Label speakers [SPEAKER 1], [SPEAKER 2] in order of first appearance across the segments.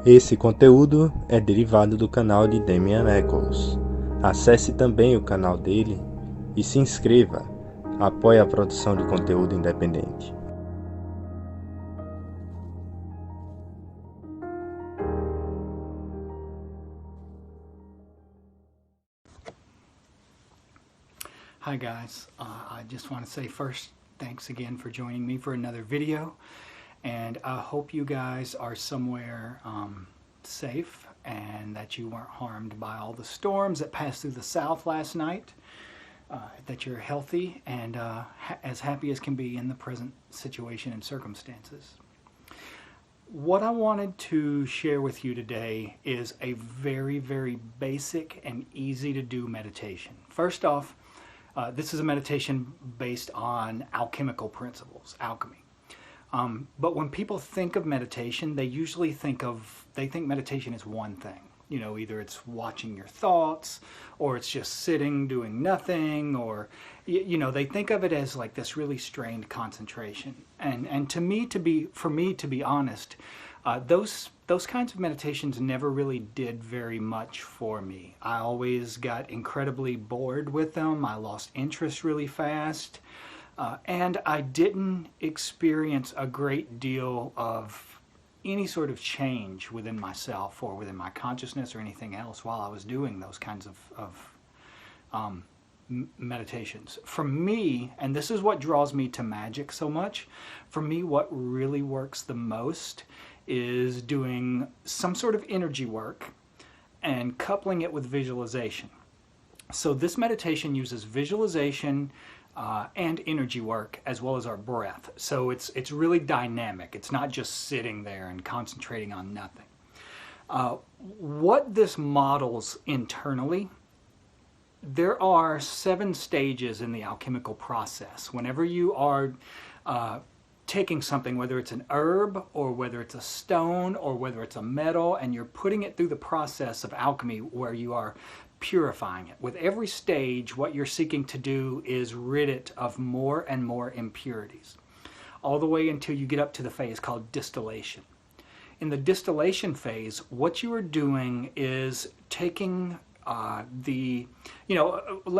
[SPEAKER 1] Esse conteúdo é derivado do canal de Damien Echols. Acesse também o canal dele e se inscreva. Apoie a produção de conteúdo independente.
[SPEAKER 2] Hi guys, I just want to say first, thanks again for joining me for another video, and I hope you guys are somewhere safe and that you weren't harmed by all the storms that passed through the south last night, that you're healthy and as happy as can be in the present situation and circumstances. What I wanted to share with you today is a very, very basic and easy to do meditation. First off, this is a meditation based on alchemical principles, alchemy. But when people think of meditation, they usually think meditation is one thing. You know, either it's watching your thoughts, or it's just sitting doing nothing, or, you know, they think of it as like this really strained concentration. And for me to be honest, those kinds of meditations never really did very much for me. I always got incredibly bored with them. I lost interest really fast. And I didn't experience a great deal of any sort of change within myself or within my consciousness or anything else while I was doing those kinds of meditations. For me, and this is what draws me to Magick so much, for me what really works the most is doing some sort of energy work and coupling it with visualization. So this meditation uses visualization and energy work as well as our breath. So it's really dynamic. It's not just sitting there and concentrating on nothing. What this models internally, there are 7 stages in the alchemical process. Whenever you are taking something, whether it's an herb or whether it's a stone or whether it's a metal, and you're putting it through the process of alchemy where you are purifying it. With every stage, what you're seeking to do is rid it of more and more impurities, all the way until you get up to the phase called distillation. In the distillation phase, what you are doing is taking let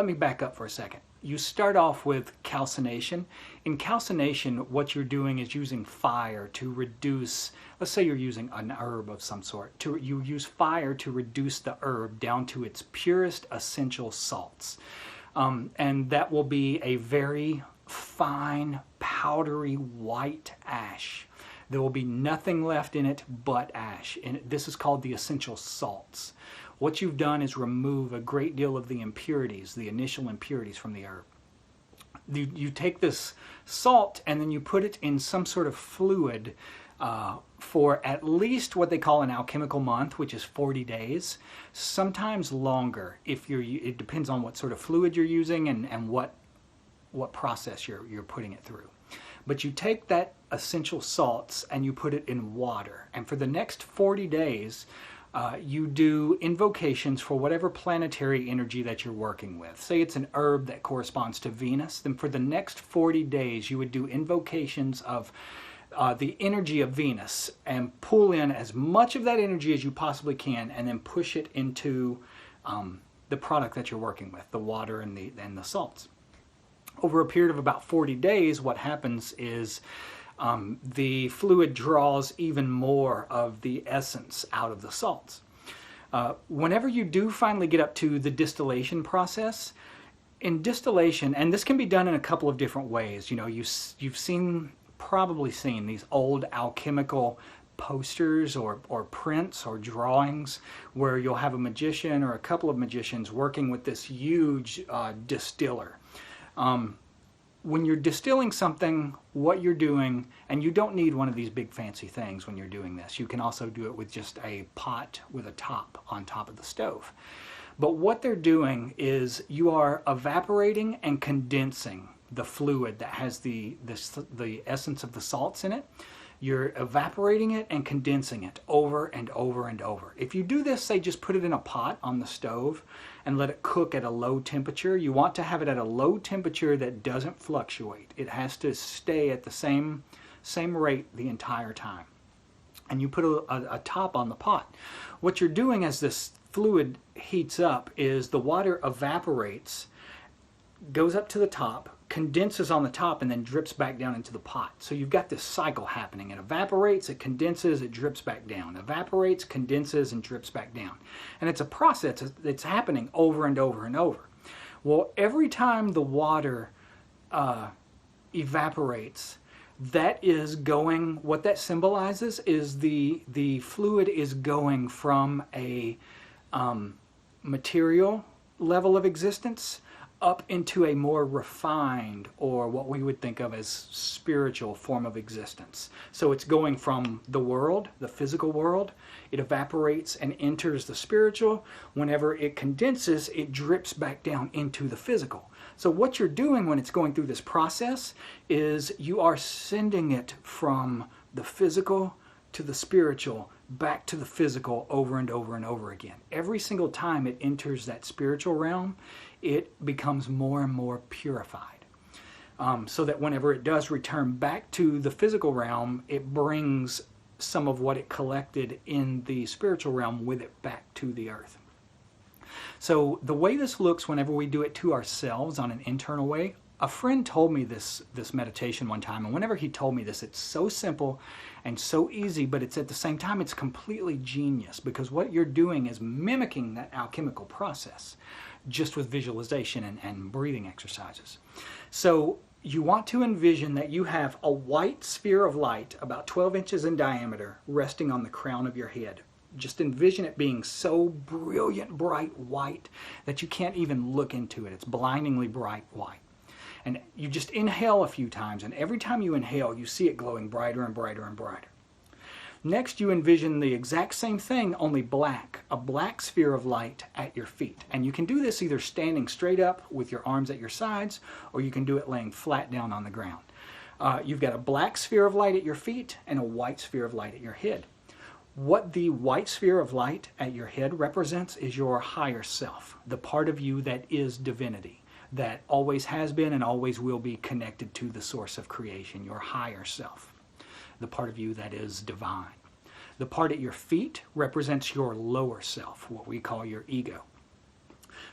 [SPEAKER 2] me back up for a second. You start off with calcination. In calcination, what you're doing is using fire to reduce, let's say you're using an herb of some sort, you use fire to reduce the herb down to its purest essential salts. And that will be a very fine, powdery white ash. There will be nothing left in it but ash. And this is called the essential salts. What you've done is remove a great deal of the impurities, the initial impurities from the herb. You take this salt and then you put it in some sort of fluid for at least what they call an alchemical month, which is 40 days, sometimes longer. It depends on what sort of fluid you're using and what process you're putting it through. But you take that essential salts and you put it in water, and for the next 40 days, you do invocations for whatever planetary energy that you're working with. Say it's an herb that corresponds to Venus, then for the next 40 days you would do invocations of the energy of Venus and pull in as much of that energy as you possibly can and then push it into the product that you're working with, the water and the salts. Over a period of about 40 days, what happens is the fluid draws even more of the essence out of the salts. Whenever you do finally get up to the distillation process, in distillation, and this can be done in a couple of different ways. You know, you've probably seen these old alchemical posters or prints or drawings where you'll have a magician or a couple of magicians working with this huge distiller. When you're distilling something, what you're doing, and you don't need one of these big fancy things when you're doing this. You can also do it with just a pot with a top on top of the stove. But what they're doing is you are evaporating and condensing the fluid that has the essence of the salts in it. You're evaporating it and condensing it over and over and over. If you do this, say just put it in a pot on the stove and let it cook at a low temperature. You want to have it at a low temperature that doesn't fluctuate. It has to stay at the same rate the entire time. and you put a top on the pot. What you're doing as this fluid heats up is the water evaporates, goes up to the top, condenses on the top, and then drips back down into the pot. So you've got this cycle happening. It evaporates, it condenses, it drips back down. Evaporates, condenses, and drips back down. And it's a process that's happening over and over and over. Well, every time the water evaporates, that is going, what that symbolizes is the fluid is going from a material level of existence up into a more refined, or what we would think of as spiritual form of existence. So it's going from the world, the physical world, it evaporates and enters the spiritual. Whenever it condenses, it drips back down into the physical. So what you're doing when it's going through this process is you are sending it from the physical to the spiritual, back to the physical over and over and over again. Every single time it enters that spiritual realm, it becomes more and more purified. So that whenever it does return back to the physical realm, it brings some of what it collected in the spiritual realm with it back to the earth. So the way this looks whenever we do it to ourselves on an internal way, a friend told me this meditation one time, and whenever he told me this, it's so simple and so easy, but it's at the same time, it's completely genius, because what you're doing is mimicking that alchemical process, just with visualization and breathing exercises. So you want to envision that you have a white sphere of light, about 12 inches in diameter, resting on the crown of your head. Just envision it being so brilliant, bright white that you can't even look into it. It's blindingly bright white. And you just inhale a few times, and every time you inhale, you see it glowing brighter and brighter and brighter. Next, you envision the exact same thing, only black, a black sphere of light at your feet. And you can do this either standing straight up with your arms at your sides, or you can do it laying flat down on the ground. You've got a black sphere of light at your feet and a white sphere of light at your head. What the white sphere of light at your head represents is your higher self, the part of you that is divinity, that always has been and always will be connected to the source of creation, your higher self, the part of you that is divine. The part at your feet represents your lower self, what we call your ego.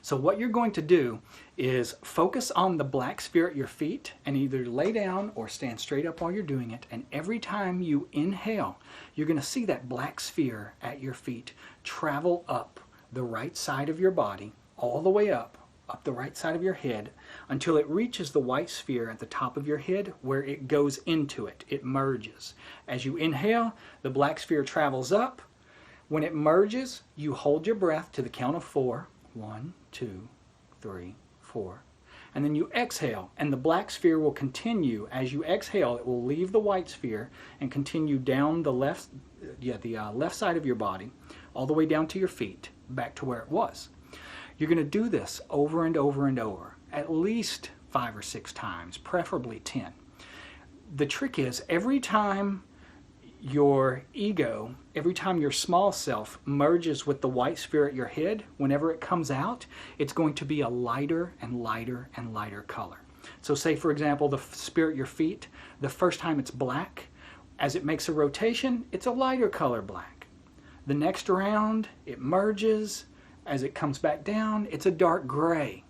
[SPEAKER 2] So what you're going to do is focus on the black sphere at your feet and either lay down or stand straight up while you're doing it. And every time you inhale, you're going to see that black sphere at your feet travel up the right side of your body, all the way up the right side of your head, until it reaches the white sphere at the top of your head, where it goes into it. It merges. As you inhale, the black sphere travels up. When it merges, you hold your breath to the count of 4. 1, 2, 3, 4. And then you exhale, and the black sphere will continue. As you exhale, it will leave the white sphere and continue down the left side of your body, all the way down to your feet, back to where it was. You're going to do this over and over and over, at least 5 or 6 times, preferably 10. The trick is, every time your ego, every time your small self merges with the white sphere at your head, whenever it comes out, it's going to be a lighter and lighter and lighter color. So say, for example, the sphere at your feet, the first time it's black. As it makes a rotation, it's a lighter color black. The next round, it merges. As it comes back down, it's a dark gray.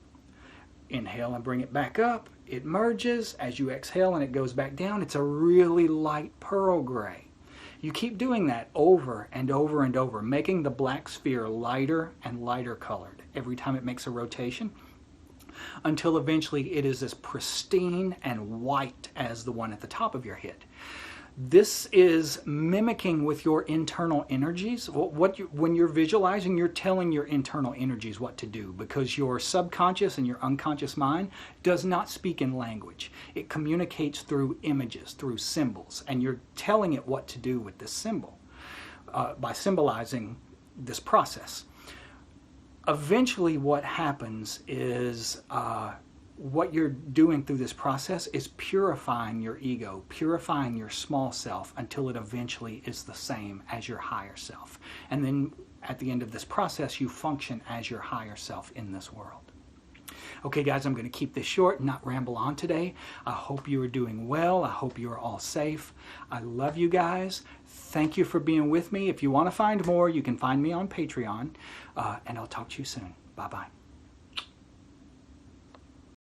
[SPEAKER 2] Inhale and bring it back up. It merges. As you exhale and it goes back down, it's a really light pearl gray. You keep doing that over and over and over, making the black sphere lighter and lighter colored every time it makes a rotation, until eventually it is as pristine and white as the one at the top of your head. This is mimicking with your internal energies. When you're visualizing, you're telling your internal energies what to do, because your subconscious and your unconscious mind does not speak in language. It communicates through images, through symbols, and you're telling it what to do with this symbol by symbolizing this process. Eventually what happens is what you're doing through this process is purifying your ego, purifying your small self, until it eventually is the same as your higher self. And then at the end of this process, you function as your higher self in this world. Okay, guys, I'm going to keep this short and not ramble on today. I hope you are doing well. I hope you are all safe. I love you guys. Thank you for being with me. If you want to find more, you can find me on Patreon, and I'll talk to you soon. Bye-bye.